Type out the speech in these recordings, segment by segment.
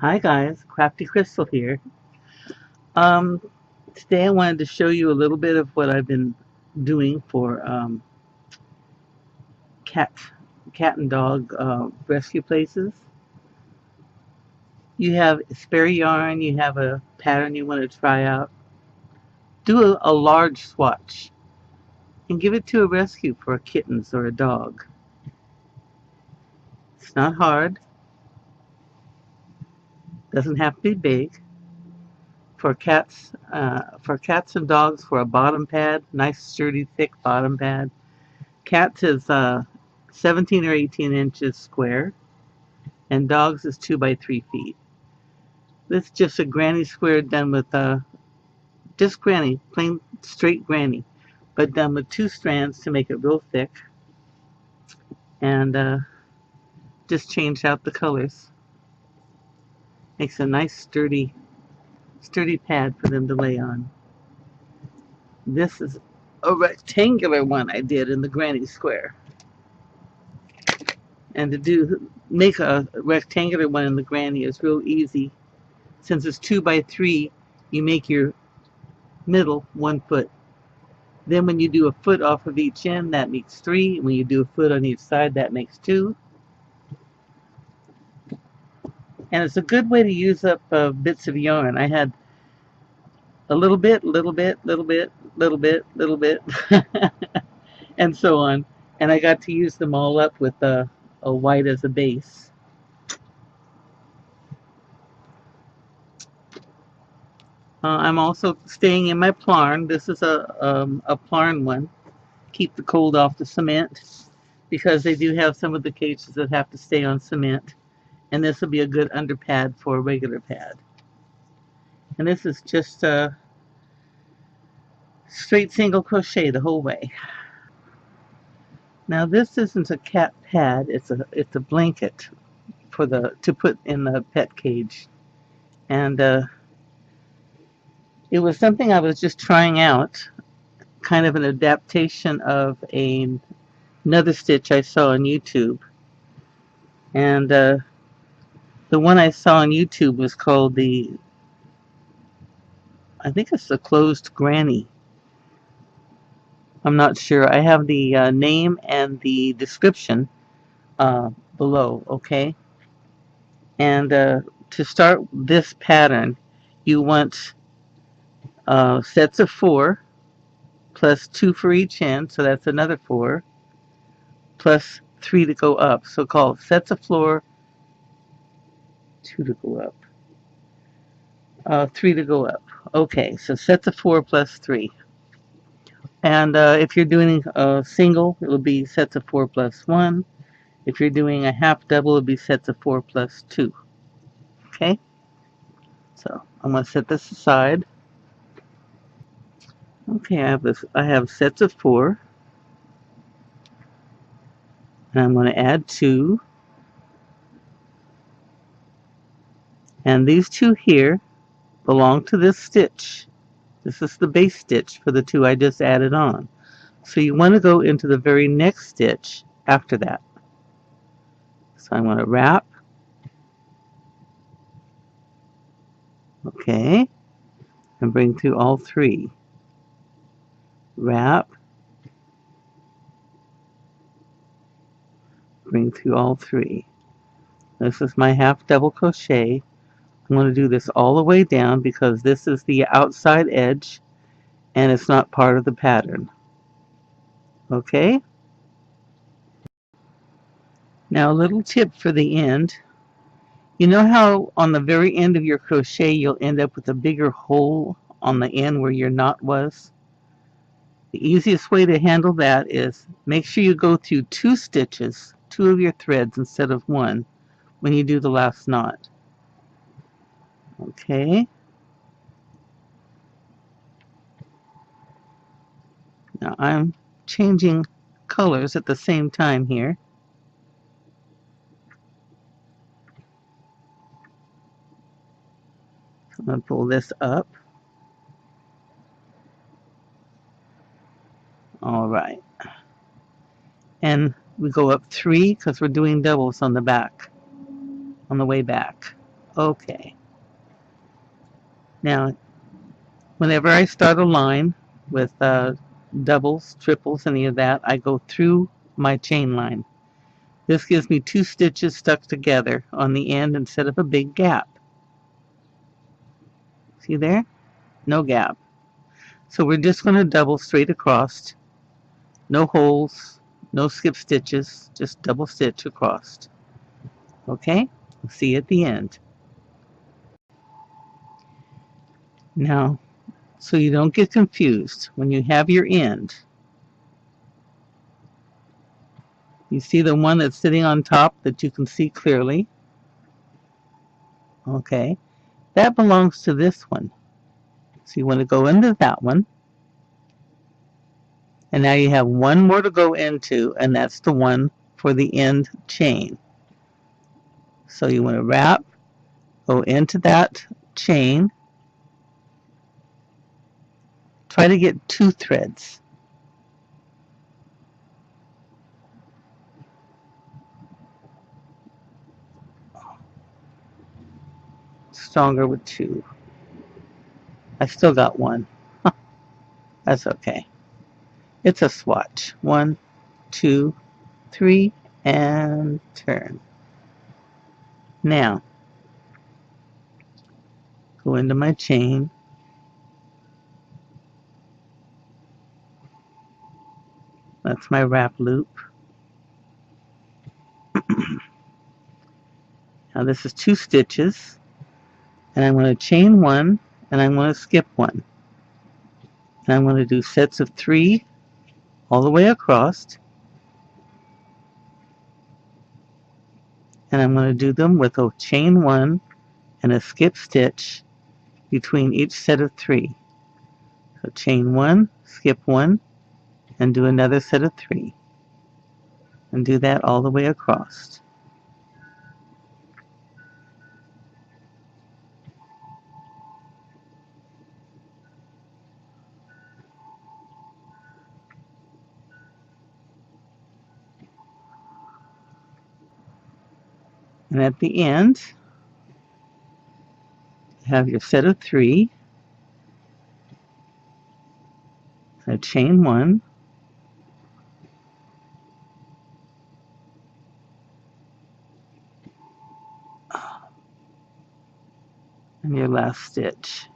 Hi guys, Crafty Crystal here. Um, Today I wanted to show you a little bit of what I've been doing for cat, cat and dog rescue places. You have spare yarn, you have a pattern you want to try out. Do a large swatch and give it to a rescue for kittens or a dog. It's not hard. Doesn't have to be big. For cats and dogs, for a bottom pad, nice sturdy thick bottom pad. Cats is 17 or 18 inches square, and dogs is 2 by 3 feet. This is just a granny square done with just granny, plain straight granny, but done with 2 strands to make it real thick, and just changed out the colors. Makes a nice sturdy pad for them to lay on. This is a rectangular one I did in the granny square. And to make a rectangular one in the granny is real easy. Since it's 2 by 3, you make your middle 1 foot. Then when you do a foot off of each end, that makes 3. When you do a foot on each side, that makes 2. And it's a good way to use up bits of yarn. I had a little bit, little bit, little bit, little bit, little bit, and so on. And I got to use them all up with a white as a base. I'm also staying in my plarn. This is a plarn one. Keep the cold off the cement, because they do have some of the cages that have to stay on cement. And this will be a good underpad for a regular pad. And this is just a straight single crochet the whole way. Now this isn't a cat pad, it's a blanket for to put in the pet cage. And it was something I was just trying out, kind of an adaptation of another stitch I saw on YouTube. And the one I saw on YouTube was called I think it's the closed granny. I'm not sure. I have the name and the description below, okay? And to start this pattern, you want sets of 4 plus 2 for each end, so that's another 4, plus 3 to go up. So call sets of 4, 2 to go up, 3 to go up. Okay, so sets of 4 plus 3. And if you're doing a single, it will be sets of 4 plus 1. If you're doing a half double, it will be sets of 4 plus 2. Okay? So I'm going to set this aside. Okay, I have sets of 4. And I'm going to add 2. And these 2 here belong to this stitch. This is the base stitch for the 2 I just added on. So you want to go into the very next stitch after that. So I'm going to wrap. Okay. And bring through all 3. Wrap. Bring through all 3. This is my half double crochet. I'm going to do this all the way down because this is the outside edge and it's not part of the pattern. Okay? Now a little tip for the end. You know how on the very end of your crochet you'll end up with a bigger hole on the end where your knot was? The easiest way to handle that is make sure you go through 2 stitches, 2 of your threads instead of 1 when you do the last knot. Okay. Now I'm changing colors at the same time here. So I'm going to pull this up. All right. And we go up 3 because we're doing doubles on the back, on the way back. Okay. Now, whenever I start a line with doubles, triples, any of that, I go through my chain line. This gives me 2 stitches stuck together on the end instead of a big gap. See there? No gap. So we're just going to double straight across. No holes, no skip stitches, just double stitch across. Okay? We'll see you at the end. Now, so you don't get confused, when you have your end, you see the one that's sitting on top that you can see clearly? Okay. That belongs to this one. So you want to go into that one. And now you have one more to go into, and that's the one for the end chain. So you want to wrap, go into that chain, try to get 2 threads. Stronger with 2. I still got 1. That's okay. It's a swatch. 1, 2, 3, and turn. Now, go into my chain. That's my wrap loop. Now this is 2 stitches, and I'm going to chain 1, and I'm going to skip 1. And I'm going to do sets of 3 all the way across, and I'm going to do them with a chain 1 and a skip stitch between each set of 3. So chain 1, skip 1, and do another set of 3, and do that all the way across. And at the end, you have your set of 3, a chain 1, and your last stitch.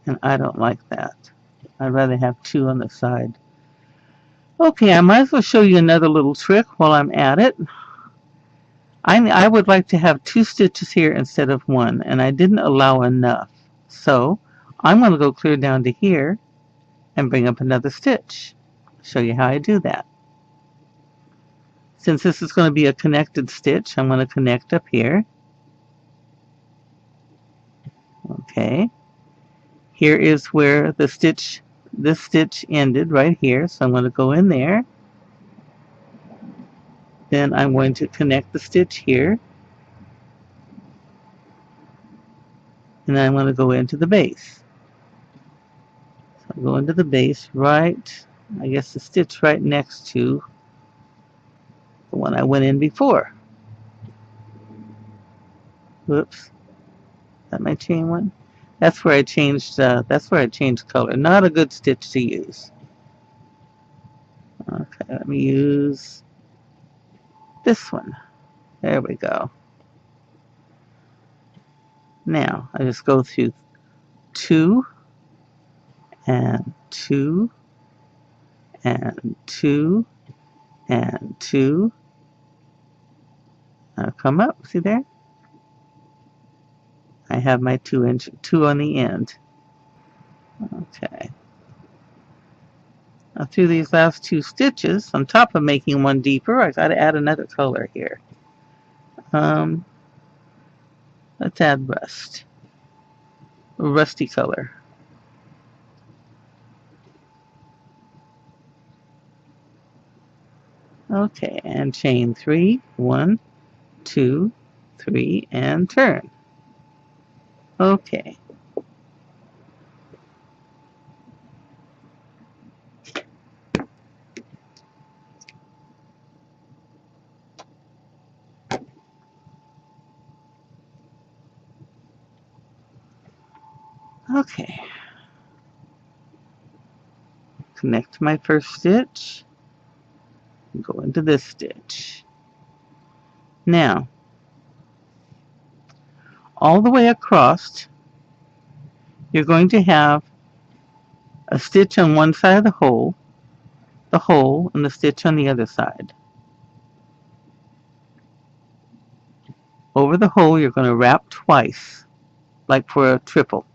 And I don't like that. I'd rather have 2 on the side. Okay, I might as well show you another little trick while I'm at it. I would like to have 2 stitches here instead of 1, and I didn't allow enough. So I'm going to go clear down to here and bring up another stitch. Show you how I do that. Since this is going to be a connected stitch, I'm going to connect up here. Okay. Here is where the stitch, this stitch ended right here, so I'm going to go in there. Then I'm going to connect the stitch here. And then I'm going to go into the base. So I'll go into the base right, I guess the stitch right next to the one I went in before. Whoops. Is that my chain one? That's where I changed color. Not a good stitch to use. Okay, let me use this one. There we go. Now I just go through 2 and 2 and 2 and 2. I'll come up, see there? I have my 2 on the end. Okay. Now through these last 2 stitches, on top of making one deeper, I got to add another color here. Let's add rust. A rusty color. Okay, and chain 3, 1, 2, 3, and turn. Okay. Okay, connect my first stitch, go into this stitch. Now, all the way across, you're going to have a stitch on one side of the hole, and the stitch on the other side. Over the hole, you're going to wrap twice, like for a triple.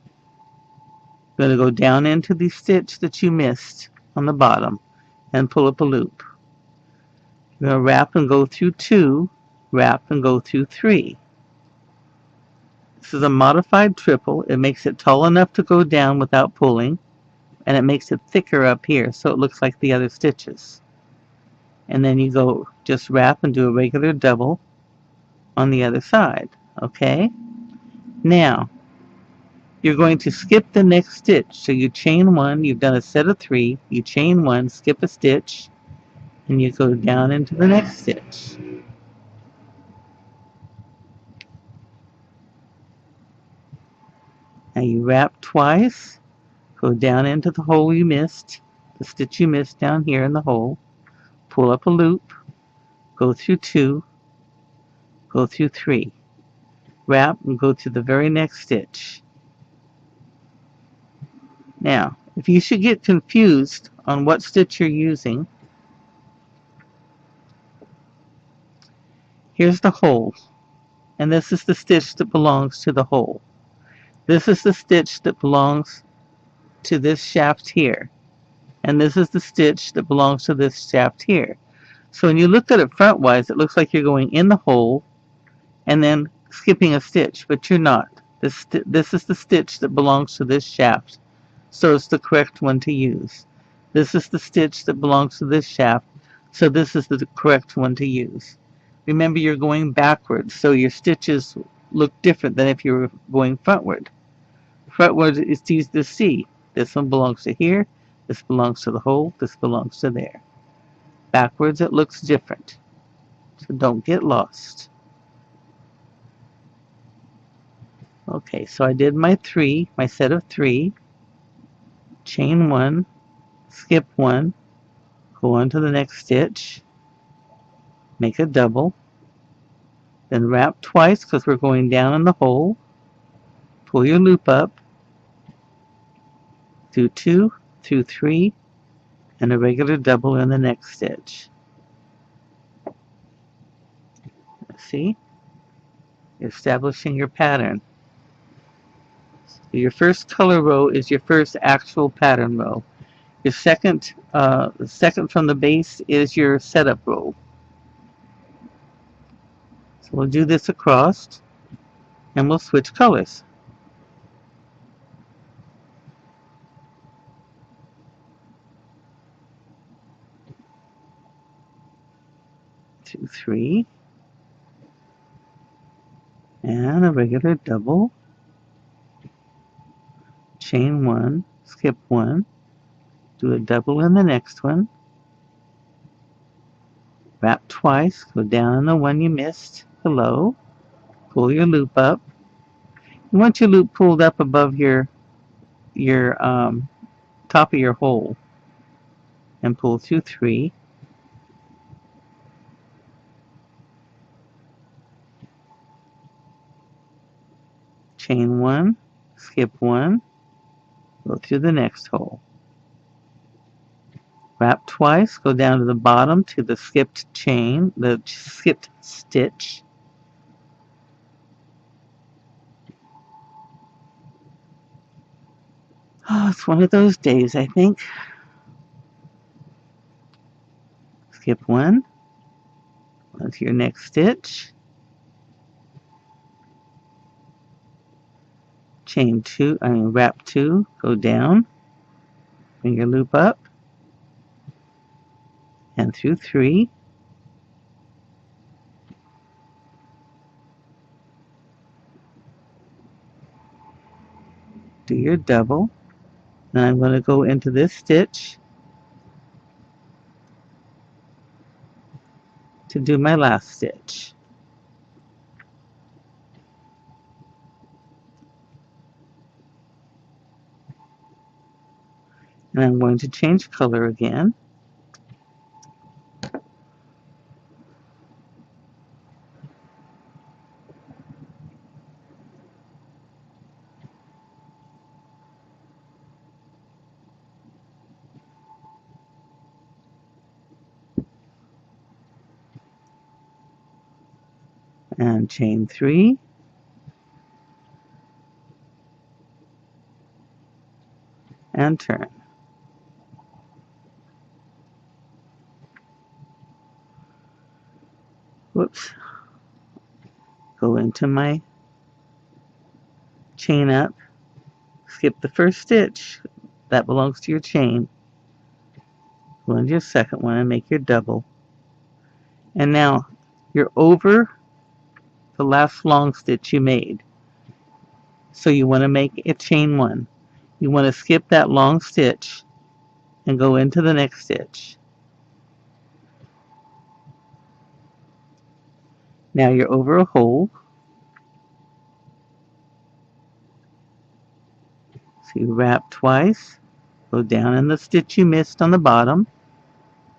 You're going to go down into the stitch that you missed on the bottom and pull up a loop. You're going to wrap and go through 2, wrap and go through 3. This is a modified triple. It makes it tall enough to go down without pulling, and it makes it thicker up here so it looks like the other stitches. And then you go just wrap and do a regular double on the other side. Okay? Now, you're going to skip the next stitch. So you chain 1, you've done a set of 3, you chain 1, skip a stitch, and you go down into the next stitch. Now you wrap twice, go down into the hole you missed, the stitch you missed down here in the hole, pull up a loop, go through 2, go through 3, wrap and go to the very next stitch. Now, if you should get confused on what stitch you're using, here's the hole, and this is the stitch that belongs to the hole. This is the stitch that belongs to this shaft here, and this is the stitch that belongs to this shaft here. So when you look at it frontwise, it looks like you're going in the hole and then skipping a stitch, but you're not. This is the stitch that belongs to this shaft, so it's the correct one to use. This is the stitch that belongs to this shaft, so this is the correct one to use. Remember, you're going backwards, so your stitches look different than if you were going frontward. Frontward is easy to see. This one belongs to here, this belongs to the hole, this belongs to there. Backwards it looks different, so don't get lost. Okay, so I did my set of 3, chain 1, skip 1, go on to the next stitch, make a double, then wrap twice because we're going down in the hole, pull your loop up, through 2, through 3, and a regular double in the next stitch. See? You're establishing your pattern. So your first color row is your first actual pattern row. Your second from the base is your setup row. So we'll do this across, and we'll switch colors. 2, 3, and a regular double, chain 1, skip 1, do a double in the next one, wrap twice, go down in the one you missed below, pull your loop up. You want your loop pulled up above your top of your hole, and pull through 3, chain 1, skip 1, go through the next hole. Wrap twice, go down to the bottom to the skipped stitch. Oh, it's one of those days, I think. Skip 1, on to your next stitch. Wrap 2, go down, bring your loop up, and through 3, do your double. Now I'm going to go into this stitch to do my last stitch. And I'm going to change color again. And chain 3. And turn. Whoops. Go into my chain up. Skip the first stitch. That belongs to your chain. Go into your second one and make your double. And now you're over the last long stitch you made. So you want to make a chain 1. You want to skip that long stitch and go into the next stitch. Now you're over a hole. So you wrap twice, go down in the stitch you missed on the bottom,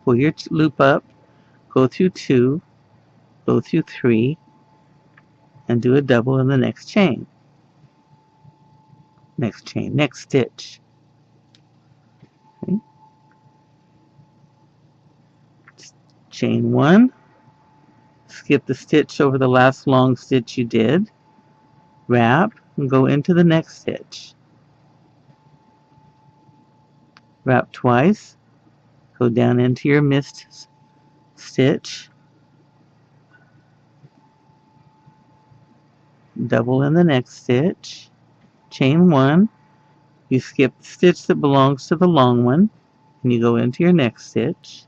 pull your loop up, go through 2, go through 3, and do a double in the next chain. Next chain, next stitch. Okay. Chain 1, skip the stitch over the last long stitch you did, wrap, and go into the next stitch. Wrap twice, go down into your missed stitch, double in the next stitch, chain 1, you skip the stitch that belongs to the long one, and you go into your next stitch.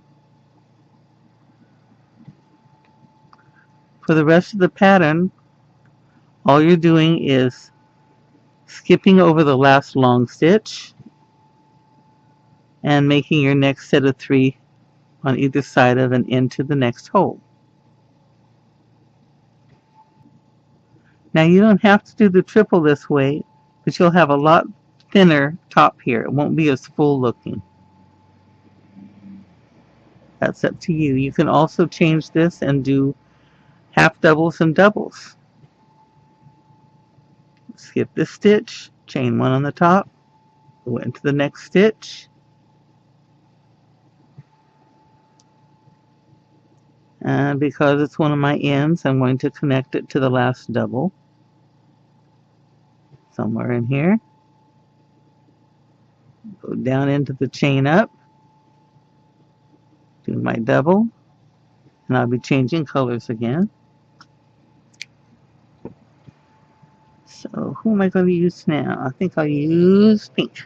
For the rest of the pattern, all you're doing is skipping over the last long stitch and making your next set of 3 on either side of and into the next hole. Now you don't have to do the triple this way, but you'll have a lot thinner top here. It won't be as full looking. That's up to you. You can also change this and do half doubles and doubles. Skip this stitch, chain 1 on the top, go into the next stitch, and because it's one of my ends, I'm going to connect it to the last double somewhere in here. Go down into the chain up, do my double, and I'll be changing colors again. So who am I going to use now? I think I'll use pink.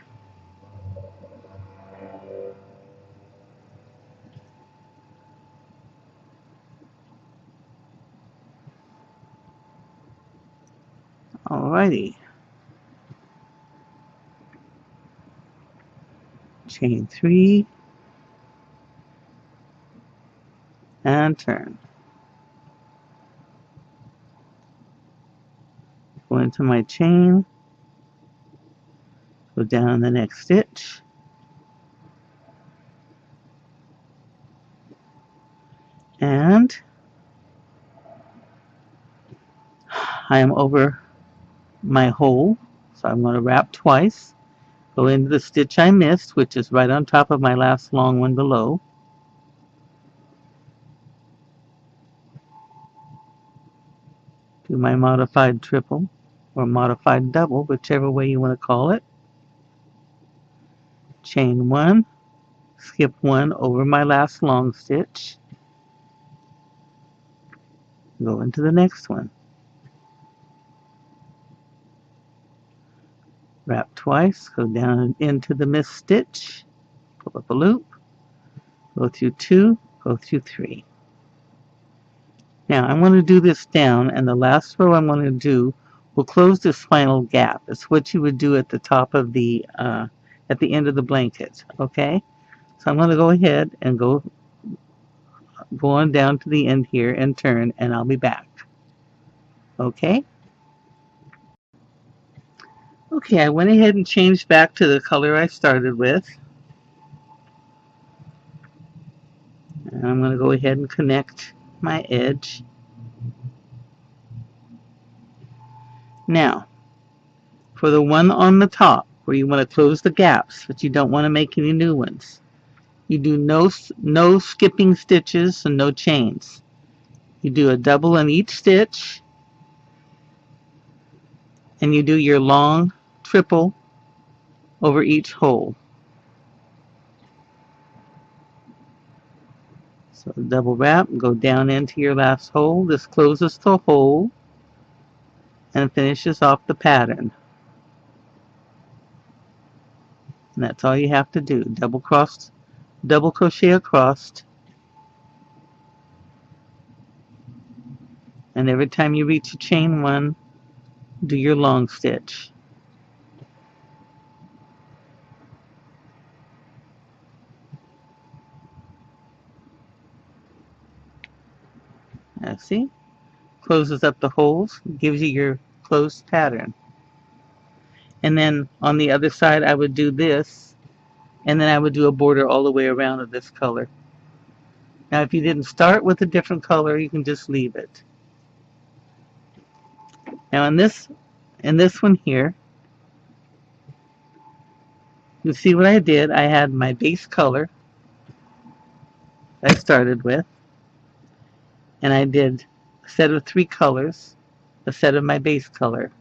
Alrighty. Chain 3 and turn. Go into my chain, go down the next stitch, and I am over my hole, so I'm going to wrap twice, go into the stitch I missed, which is right on top of my last long one below, do my modified triple or modified double, whichever way you want to call it, chain 1, skip 1 over my last long stitch, go into the next one, wrap twice, go down into the missed stitch, pull up a loop, go through 2, go through 3. Now I'm going to do this down, and the last row I'm going to do will close this final gap. It's what you would do at the top of the at the end of the blanket. Okay, so I'm going to go ahead and go on down to the end here and turn, and I'll be back. Okay. Okay, I went ahead and changed back to the color I started with. And I'm going to go ahead and connect my edge. Now, for the one on the top, where you want to close the gaps, but you don't want to make any new ones, you do no skipping stitches and no chains. You do a double in each stitch, and you do your long triple over each hole. So double wrap, go down into your last hole. This closes the hole and finishes off the pattern. And that's all you have to do. Double crochet across, and every time you reach a chain one, do your long stitch. Now see? Closes up the holes, gives you your closed pattern. And then on the other side I would do this, and then I would do a border all the way around of this color. Now if you didn't start with a different color, you can just leave it. Now in this one here, you see what I did? I had my base color I started with, and I did a set of 3 colors, a set of my base color,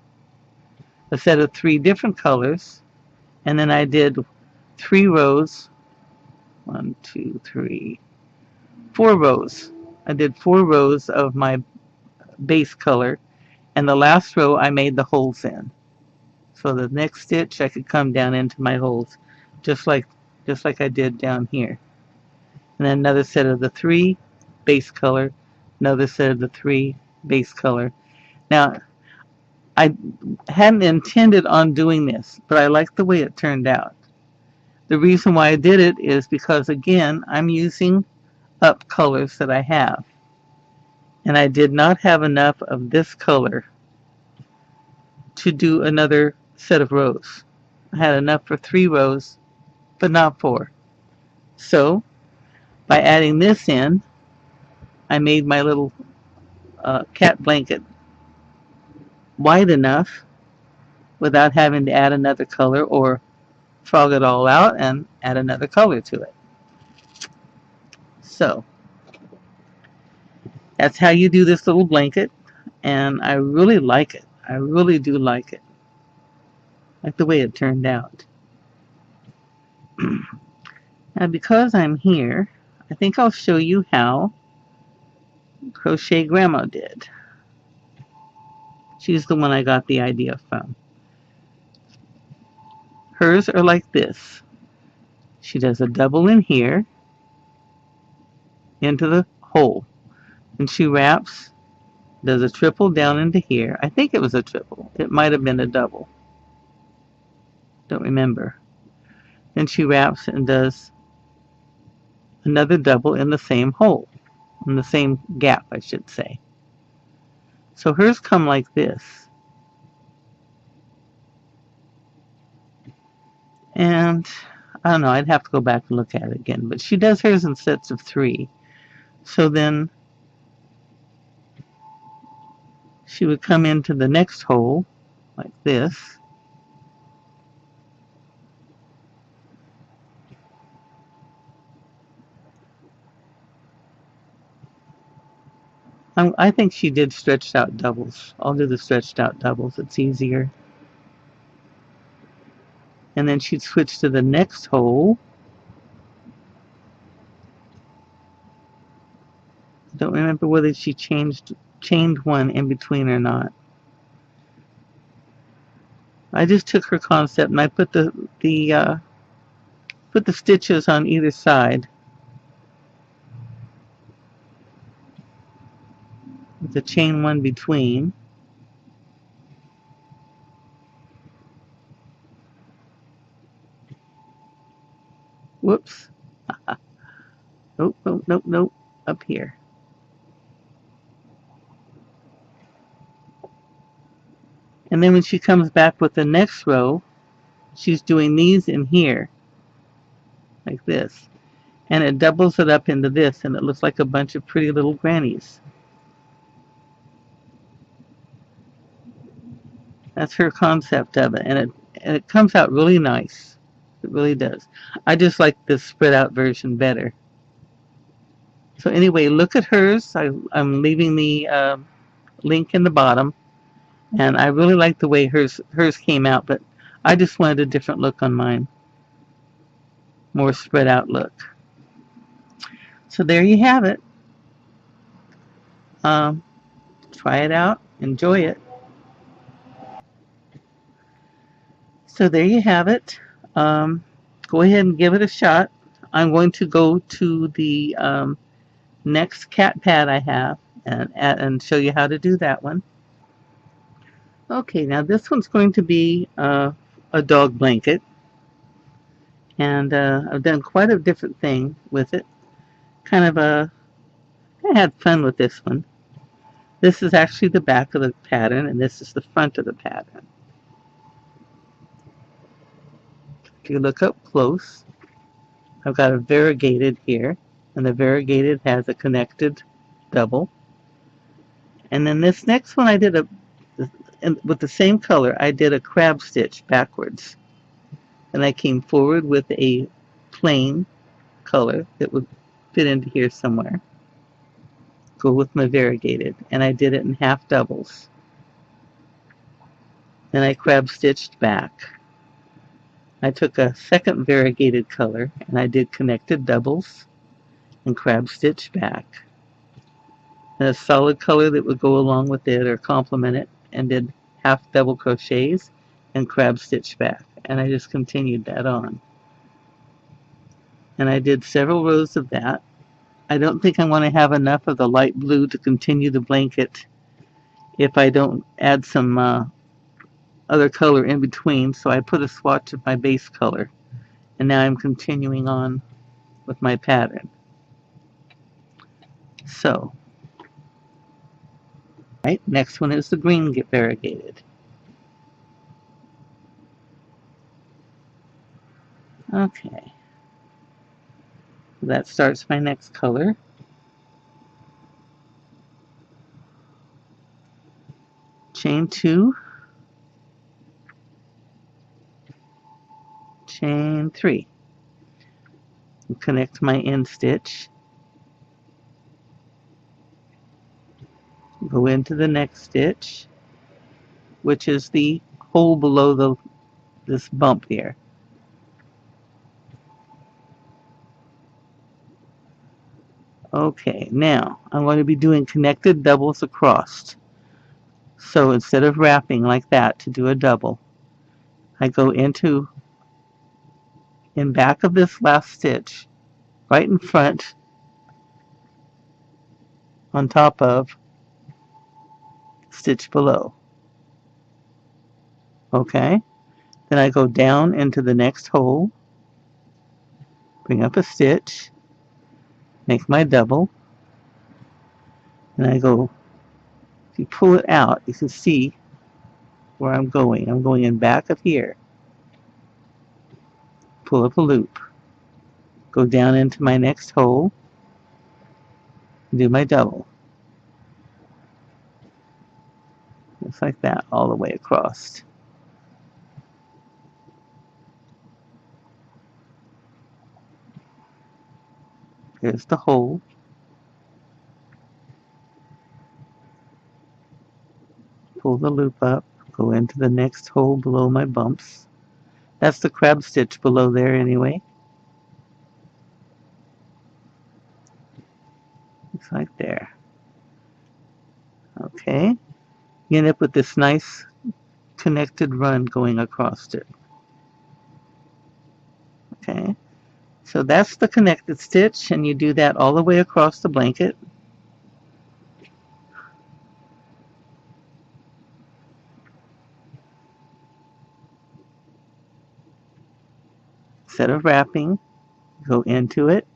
a set of 3 different colors, and then I did 3 rows, 1, 2, 3, 4 rows. I did 4 rows of my base color, and the last row I made the holes in. So the next stitch I could come down into my holes, just like I did down here. And then another set of the 3 base color, another set of the 3 base color. Now, I hadn't intended on doing this, but I like the way it turned out. The reason why I did it is because, again, I'm using up colors that I have. And I did not have enough of this color to do another set of rows. I had enough for 3 rows, but not 4. So, by adding this in, I made my little cat blanket wide enough without having to add another color or frog it all out and add another color to it. So that's how you do this little blanket, and I really like it. I really do like it. Like the way it turned out. Now because I'm here, I think I'll show you how Crochet Grandma did. She's the one I got the idea from. Hers are like this. She does a double in here into the hole, and she wraps, does a triple down into here. I think it was a triple. It might have been a double. Don't remember. Then she wraps and does another double in the same hole, in the same gap, I should say. So hers come like this. And I don't know, I'd have to go back and look at it again, but she does hers in sets of 3. So then she would come into the next hole like this. I think she did stretched out doubles. I'll do the stretched out doubles, it's easier. And then she'd switch to the next hole. I don't remember whether she chained one in between or not. I just took her concept and I put the stitches on either side with the chain one between. Whoops. Nope, nope, nope, nope. Up here. And then when she comes back with the next row, she's doing these in here, like this. and it doubles it up into this, and it looks like a bunch of pretty little grannies. That's her concept of it, and it comes out really nice. It really does. I just like this spread out version better. So anyway, look at hers. I'm leaving the link in the bottom, and I really like the way hers came out, but I just wanted a different look on mine, more spread out look. So there you have it. Um, Try it out, enjoy it. So there you have it. Go ahead and give it a shot. I'm going to go to the next cat pad I have and show you how to do that one. Okay, now this one's going to be a dog blanket, and I've done quite a different thing with it. Kind of I had fun with this one. This is actually the back of the pattern, and this is the front of the pattern. If you look up close, I've got a variegated here, and the variegated has a connected double. And then this next one I did with the same color, I did a crab stitch backwards. And I came forward with a plain color that would fit into here somewhere. Go with my variegated, and I did it in half doubles. Then I crab stitched back. I took a second variegated color and I did connected doubles and crab stitch back. And a solid color that would go along with it or complement it, and did half double crochets and crab stitch back. And I just continued that on. And I did several rows of that. I don't think I'm going to have enough of the light blue to continue the blanket if I don't add some other color in between, so I put a swatch of my base color, and now I'm continuing on with my pattern. So, right, next one is the green variegated. Okay, that starts my next color. Chain 2, chain 3, connect my end stitch, go into the next stitch, which is the hole below this bump here. Okay, now I'm going to be doing connected doubles across. So instead of wrapping like that to do a double, I go in back of this last stitch, right in front, on top of stitch below. Okay, then I go down into the next hole, bring up a stitch, make my double, and I go, if you pull it out, you can see where I'm going. I'm going in back of here, pull up a loop, go down into my next hole, do my double. Just like that, all the way across. Here's the hole. Pull the loop up, go into the next hole below my bumps. That's the crab stitch below there anyway. It's like there. Okay. You end up with this nice connected run going across it. Okay. So that's the connected stitch, and you do that all the way across the blanket. Instead of wrapping, go into it,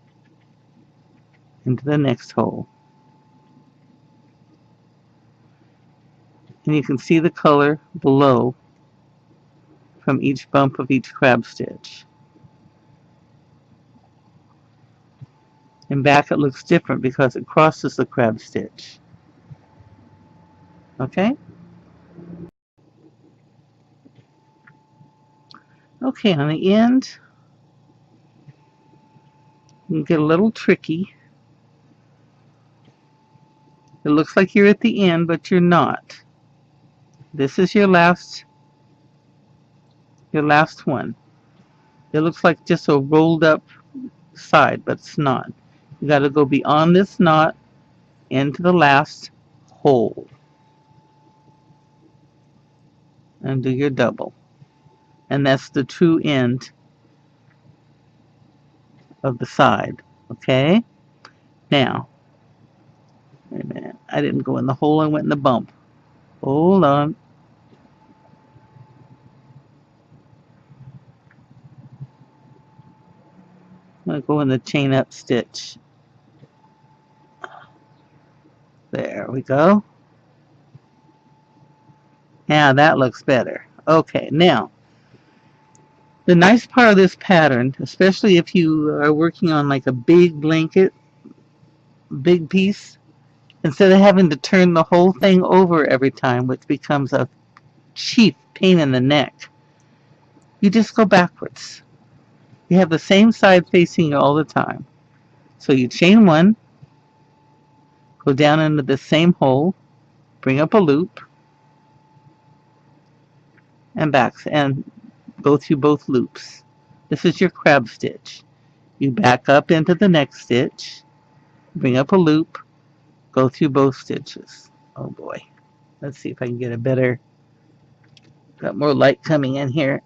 into the next hole. And you can see the color below from each bump of each crab stitch. In back it looks different because it crosses the crab stitch. Okay? Okay, on the end, you can get a little tricky. It looks like you're at the end, but you're not. This is your last one. It looks like just a rolled up side, but it's not. You got to go beyond this knot into the last hole and do your double. And that's the true end of the side. Okay? Now, wait a minute. I didn't go in the hole, I went in the bump. Hold on. I'm going to go in the chain up stitch. There we go. Now that looks better. Okay, now, the nice part of this pattern, especially if you are working on like a big blanket, big piece, instead of having to turn the whole thing over every time, which becomes a chief pain in the neck, you just go backwards. You have the same side facing you all the time. So you chain one, go down into the same hole, bring up a loop, and back, and go through both loops. This is your crab stitch. You back up into the next stitch, bring up a loop, go through both stitches. Oh boy. Let's see if I can get a better, got more light coming in here.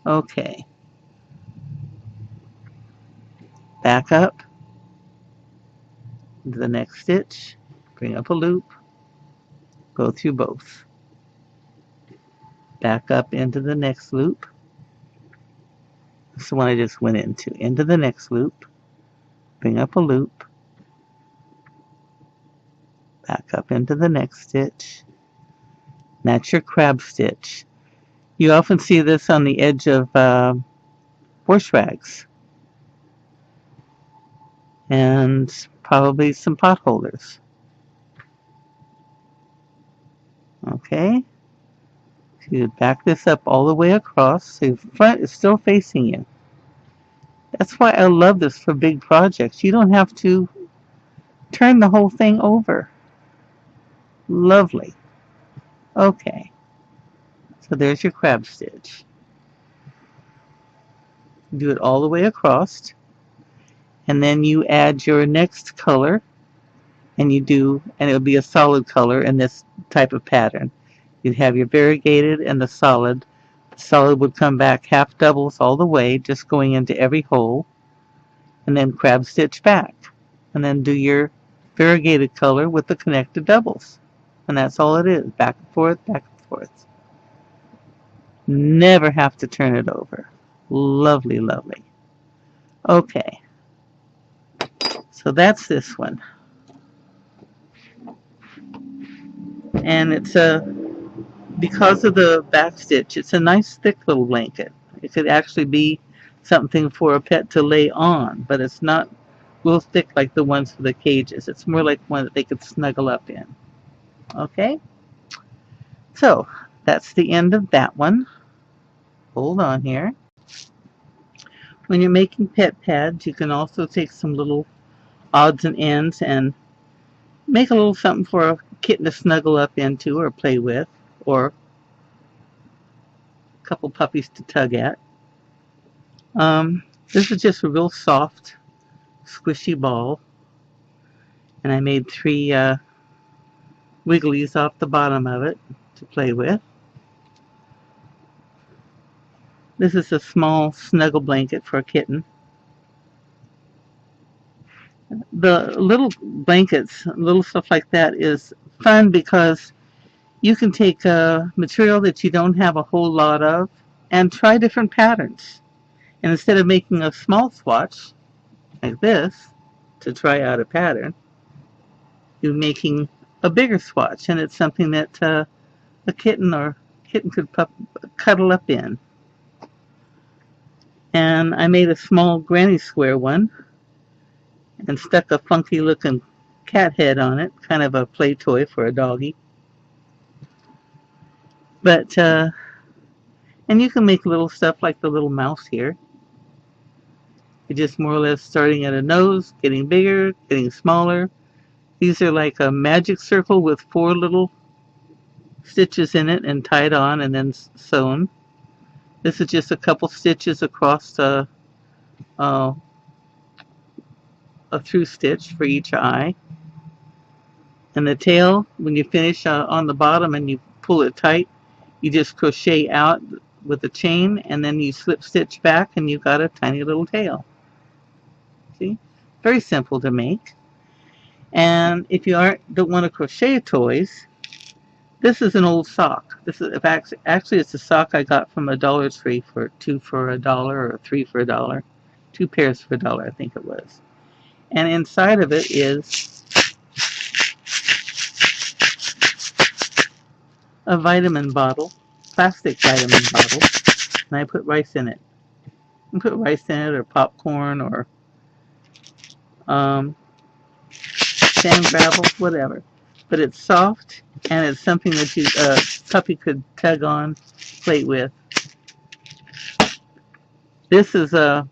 Okay. Back up into the next stitch, bring up a loop, go through both. Back up into the next loop. This is the one I just went into the next loop, bring up a loop, back up into the next stitch. That's your crab stitch. You often see this on the edge of wash rags and probably some pot holders. Okay, so you back this up all the way across so the front is still facing you. That's why I love this for big projects. You don't have to turn the whole thing over. Lovely. Okay, so there's your crab stitch. Do it all the way across, and then you add your next color, and it'll be a solid color in this type of pattern. You'd have your variegated and the solid. The solid would come back half doubles all the way, just going into every hole, and then crab stitch back, and then do your variegated color with the connected doubles. And that's all it is, back and forth, back and forth. Never have to turn it over. Lovely, lovely. Okay, so that's this one. And it's because of the back stitch, it's a nice thick little blanket. It could actually be something for a pet to lay on, but it's not real thick like the ones for the cages. It's more like one that they could snuggle up in. Okay, so that's the end of that one. Hold on here. When you're making pet pads, you can also take some little odds and ends and make a little something for a kitten to snuggle up into or play with, or a couple puppies to tug at. This is just a real soft, squishy ball, and I made 3 wigglies off the bottom of it to play with. This is a small snuggle blanket for a kitten. The little blankets, little stuff like that is fun because you can take material that you don't have a whole lot of and try different patterns. And instead of making a small swatch like this to try out a pattern, you're making a bigger swatch, and it's something that a kitten could cuddle up in. And I made a small granny square one and stuck a funky looking cat head on it, kind of a play toy for a doggy. But and you can make little stuff like the little mouse here. You're just more or less starting at a nose, getting bigger, getting smaller. These are like a magic circle with 4 little stitches in it and tied on and then sewn. This is just a couple stitches across uh, a through stitch for each eye. And the tail, when you finish on the bottom and you pull it tight, you just crochet out with a chain and then you slip stitch back and you've got a tiny little tail. See? Very simple to make. And if you don't want to crochet toys, this is an old sock. This is actually it's a sock I got from a Dollar Tree for 2 for $1 or 3 for $1. 2 pairs for $1, I think it was. And inside of it is a vitamin bottle, plastic vitamin bottle, and I put rice in it. You can put rice in it or popcorn or sand gravel, whatever. But it's soft and it's something that puppy could tug on, play with. This is a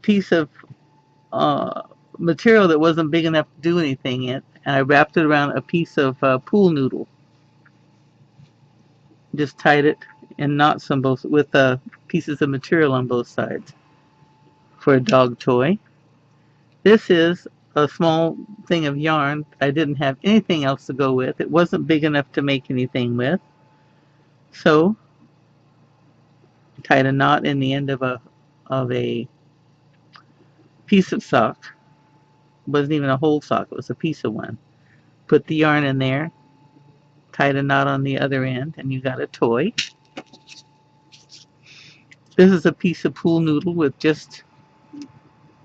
piece of material that wasn't big enough to do anything in, and I wrapped it around a piece of pool noodle. Just tied it in knots on both with pieces of material on both sides for a dog toy. This is a small thing of yarn. I didn't have anything else to go with. It wasn't big enough to make anything with. So tied a knot in the end of a piece of sock. It wasn't even a whole sock, it was a piece of one. Put the yarn in there, tied a knot on the other end, and you got a toy. This is a piece of pool noodle with just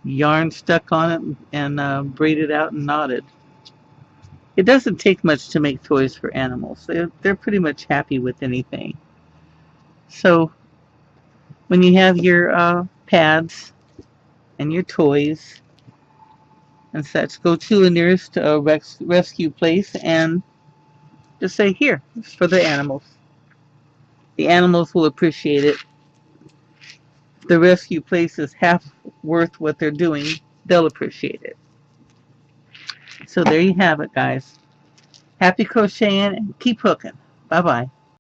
yarn stuck on it and braided out and knotted. It doesn't take much to make toys for animals. They're pretty much happy with anything. So when you have your pads and your toys and such, go to the nearest rescue place and just say, here, it's for the animals. The animals will appreciate it. The rescue place is half worth what they're doing. They'll appreciate it. So there you have it, guys. Happy crocheting and keep hooking. Bye-bye.